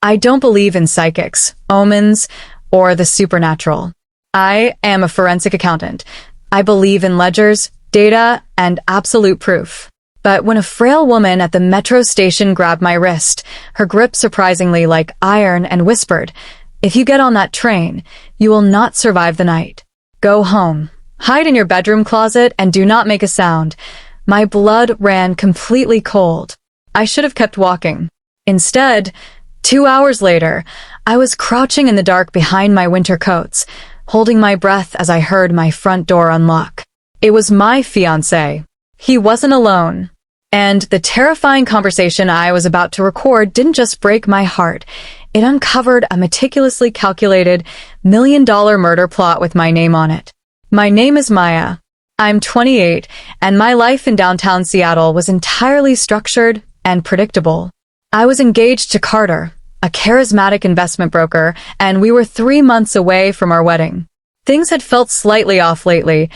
I don't believe in psychics, omens, or the supernatural. I am a forensic accountant. I believe in ledgers, data, and absolute proof. But when a frail woman at the metro station grabbed my wrist, her grip surprisingly like iron, and whispered, "If you get on that train, you will not survive the night. Go home. Hide in your bedroom closet and do not make a sound," my blood ran completely cold. I should have kept walking. Instead, 2 hours later, I was crouching in the dark behind my winter coats, holding my breath as I heard my front door unlock. It was my fiancé. He wasn't alone. And the terrifying conversation I was about to record didn't just break my heart. It uncovered a meticulously calculated million-dollar murder plot with my name on it. My name is Maya. I'm 28, and my life in downtown Seattle was entirely structured and predictable. I was engaged to Carter, a charismatic investment broker, and we were 3 months away from our wedding. Things had felt slightly off lately.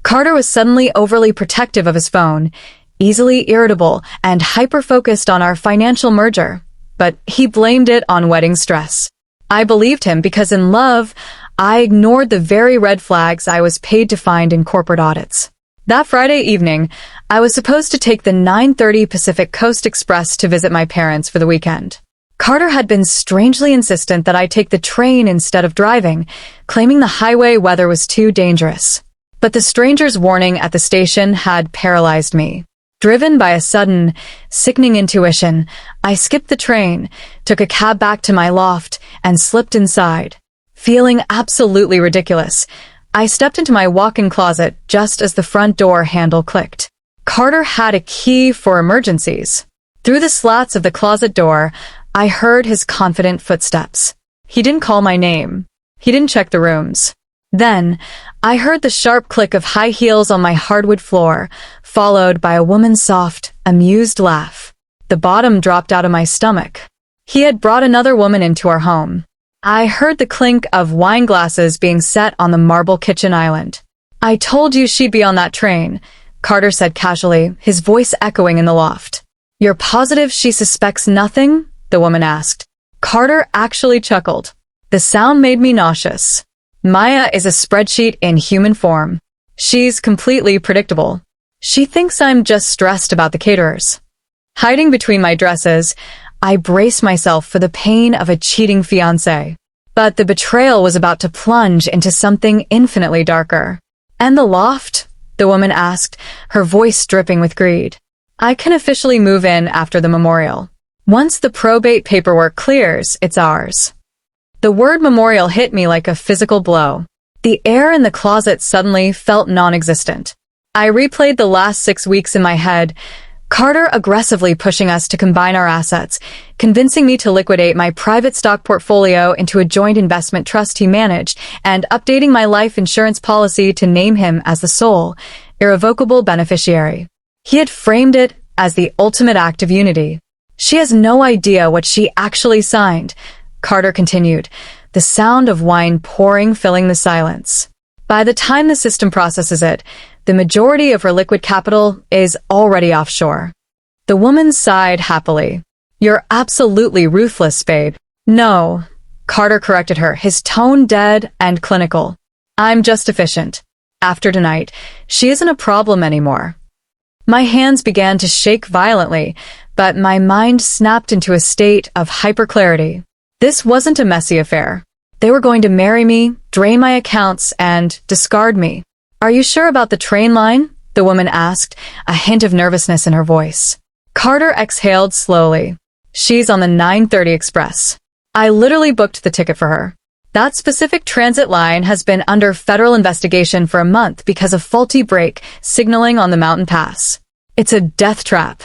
Carter was suddenly overly protective of his phone, easily irritable, and hyper-focused on our financial merger. But he blamed it on wedding stress. I believed him because in love, I ignored the very red flags I was paid to find in corporate audits. That Friday evening, I was supposed to take the 9:30 Pacific Coast Express to visit my parents for the weekend. Carter had been strangely insistent that I take the train instead of driving, claiming the highway weather was too dangerous. But the stranger's warning at the station had paralyzed me. Driven by a sudden, sickening intuition, I skipped the train, took a cab back to my loft, and slipped inside. Feeling absolutely ridiculous, I stepped into my walk-in closet just as the front door handle clicked. Carter had a key for emergencies. Through the slats of the closet door, I heard his confident footsteps. He didn't call my name. He didn't check the rooms. Then, I heard the sharp click of high heels on my hardwood floor, followed by a woman's soft, amused laugh. The bottom dropped out of my stomach. He had brought another woman into our home. I heard the clink of wine glasses being set on the marble kitchen island. "I told you she'd be on that train," Carter said casually, his voice echoing in the loft. "You're positive she suspects nothing?" the woman asked. Carter actually chuckled. The sound made me nauseous. Maya is a spreadsheet in human form. She's completely predictable. She thinks I'm just stressed about the caterers. Hiding between my dresses, I braced myself for the pain of a cheating fiancé. But the betrayal was about to plunge into something infinitely darker. "And the loft?" the woman asked, her voice dripping with greed. "I can officially move in after the memorial. Once the probate paperwork clears, it's ours." The word memorial hit me like a physical blow. The air in the closet suddenly felt non-existent. I replayed the last 6 weeks in my head, Carter aggressively pushing us to combine our assets, convincing me to liquidate my private stock portfolio into a joint investment trust he managed, and updating my life insurance policy to name him as the sole, irrevocable beneficiary. He had framed it as the ultimate act of unity. "She has no idea what she actually signed," Carter continued, the sound of wine pouring filling the silence. "By the time the system processes it, the majority of her liquid capital is already offshore." The woman sighed happily. "You're absolutely ruthless, babe." "No," Carter corrected her, his tone dead and clinical. "I'm just efficient. After tonight, she isn't a problem anymore." My hands began to shake violently, but my mind snapped into a state of hyperclarity. This wasn't a messy affair. They were going to marry me, drain my accounts, and discard me. "Are you sure about the train line?" the woman asked, a hint of nervousness in her voice. Carter exhaled slowly. "She's on the 9:30 Express. I literally booked the ticket for her. That specific transit line has been under federal investigation for a month because of faulty brake signaling on the mountain pass. It's a death trap."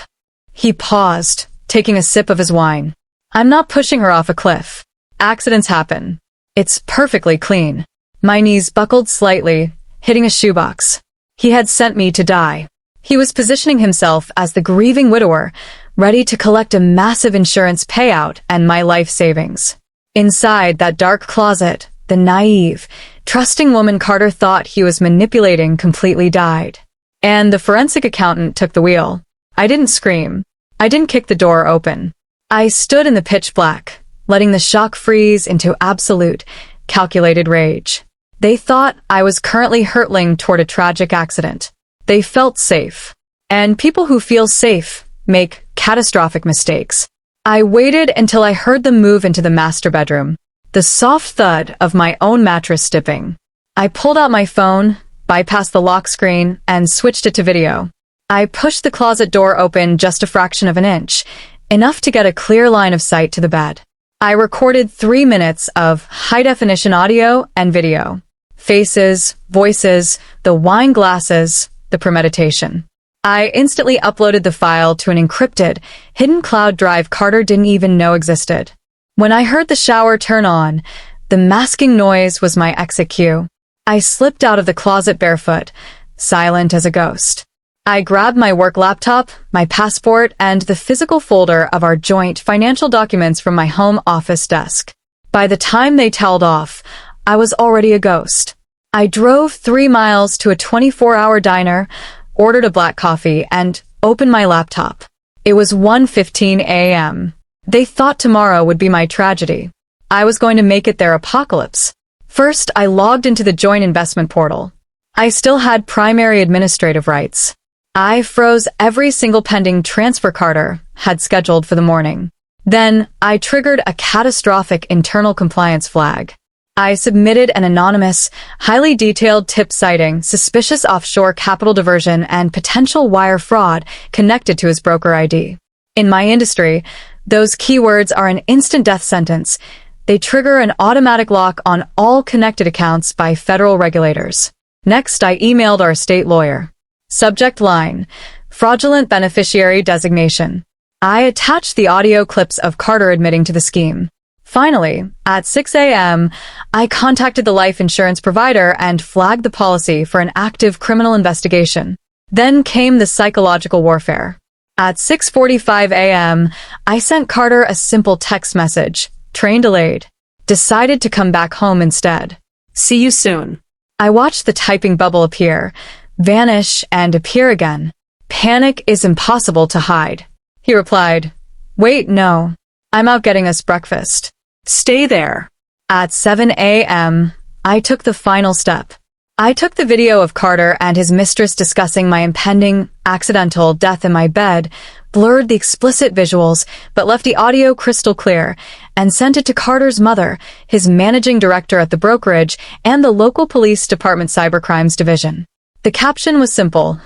He paused, taking a sip of his wine. "I'm not pushing her off a cliff. Accidents happen. It's perfectly clean." My knees buckled slightly, hitting a shoebox. He had sent me to die. He was positioning himself as the grieving widower, ready to collect a massive insurance payout and my life savings. Inside that dark closet, the naive, trusting woman Carter thought he was manipulating completely died. And the forensic accountant took the wheel. I didn't scream. I didn't kick the door open. I stood in the pitch black, letting the shock freeze into absolute, calculated rage. They thought I was currently hurtling toward a tragic accident. They felt safe. And people who feel safe make catastrophic mistakes. I waited until I heard them move into the master bedroom, the soft thud of my own mattress dipping. I pulled out my phone, bypassed the lock screen, and switched it to video. I pushed the closet door open just a fraction of an inch, enough to get a clear line of sight to the bed. I recorded 3 minutes of high-definition audio and video. Faces, voices, the wine glasses, the premeditation. I instantly uploaded the file to an encrypted, hidden cloud drive Carter didn't even know existed. When I heard the shower turn on, the masking noise was my exit cue. I slipped out of the closet barefoot, silent as a ghost. I grabbed my work laptop, my passport, and the physical folder of our joint financial documents from my home office desk. By the time they tailed off, I was already a ghost. I drove 3 miles to a 24-hour diner, ordered a black coffee, and opened my laptop. It was 1:15 a.m. They thought tomorrow would be my tragedy. I was going to make it their apocalypse. First, I logged into the joint investment portal. I still had primary administrative rights. I froze every single pending transfer Carter had scheduled for the morning. Then, I triggered a catastrophic internal compliance flag. I submitted an anonymous, highly detailed tip citing suspicious offshore capital diversion and potential wire fraud connected to his broker ID. In my industry, those keywords are an instant death sentence. They trigger an automatic lock on all connected accounts by federal regulators. Next, I emailed our state lawyer. Subject line: fraudulent beneficiary designation. I attached the audio clips of Carter admitting to the scheme. Finally, at 6 a.m., I contacted the life insurance provider and flagged the policy for an active criminal investigation. Then came the psychological warfare. At 6:45 a.m., I sent Carter a simple text message. Train delayed. Decided to come back home instead. See you soon. I watched the typing bubble appear, vanish, and appear again. Panic is impossible to hide. He replied, Wait, no. I'm out getting us breakfast. Stay there. At 7 a.m., I took the final step. I took the video of Carter and his mistress discussing my impending, accidental death in my bed, blurred the explicit visuals, but left the audio crystal clear, and sent it to Carter's mother, his managing director at the brokerage, and the local police department cybercrimes division. The caption was simple.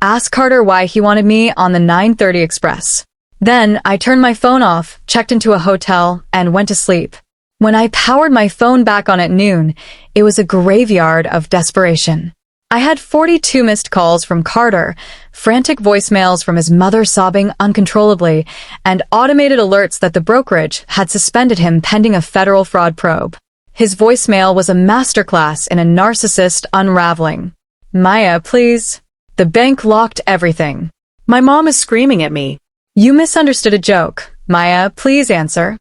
Ask Carter why he wanted me on the 9:30 express. Then, I turned my phone off, checked into a hotel, and went to sleep. When I powered my phone back on at noon, it was a graveyard of desperation. I had 42 missed calls from Carter, frantic voicemails from his mother sobbing uncontrollably, and automated alerts that the brokerage had suspended him pending a federal fraud probe. His voicemail was a masterclass in a narcissist unraveling. Maya, please. The bank locked everything. My mom is screaming at me. You misunderstood a joke. Maya, please answer.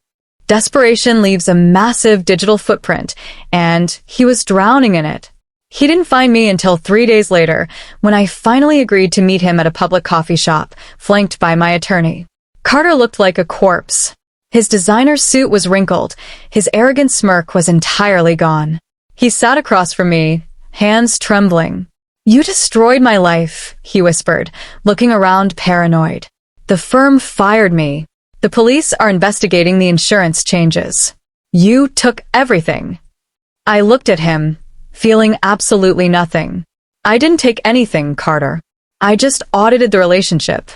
Desperation leaves a massive digital footprint, and he was drowning in it. He didn't find me until 3 days later, when I finally agreed to meet him at a public coffee shop, flanked by my attorney. Carter looked like a corpse. His designer suit was wrinkled. His arrogant smirk was entirely gone. He sat across from me, hands trembling. You destroyed my life, he whispered, looking around paranoid. The firm fired me. The police are investigating the insurance changes. You took everything. I looked at him, feeling absolutely nothing. I didn't take anything, Carter. I just audited the relationship.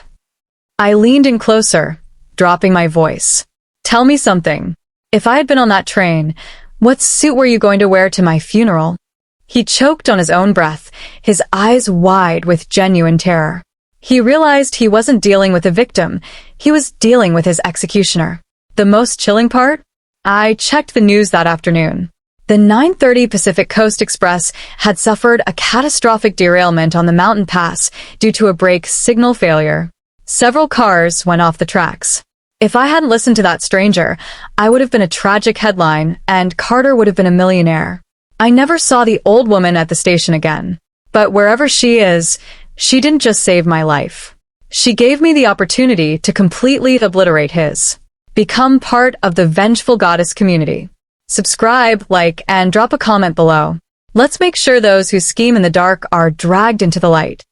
I leaned in closer, dropping my voice. Tell me something. If I had been on that train, what suit were you going to wear to my funeral? He choked on his own breath, his eyes wide with genuine terror. He realized he wasn't dealing with a victim, he was dealing with his executioner. The most chilling part? I checked the news that afternoon. The 9:30 Pacific Coast Express had suffered a catastrophic derailment on the mountain pass due to a brake signal failure. Several cars went off the tracks. If I hadn't listened to that stranger, I would have been a tragic headline, and Carter would have been a millionaire. I never saw the old woman at the station again. But wherever she is, she didn't just save my life. She gave me the opportunity to completely obliterate his. Become part of the Vengeful Goddess community. Subscribe, like, and drop a comment below. Let's make sure those who scheme in the dark are dragged into the light.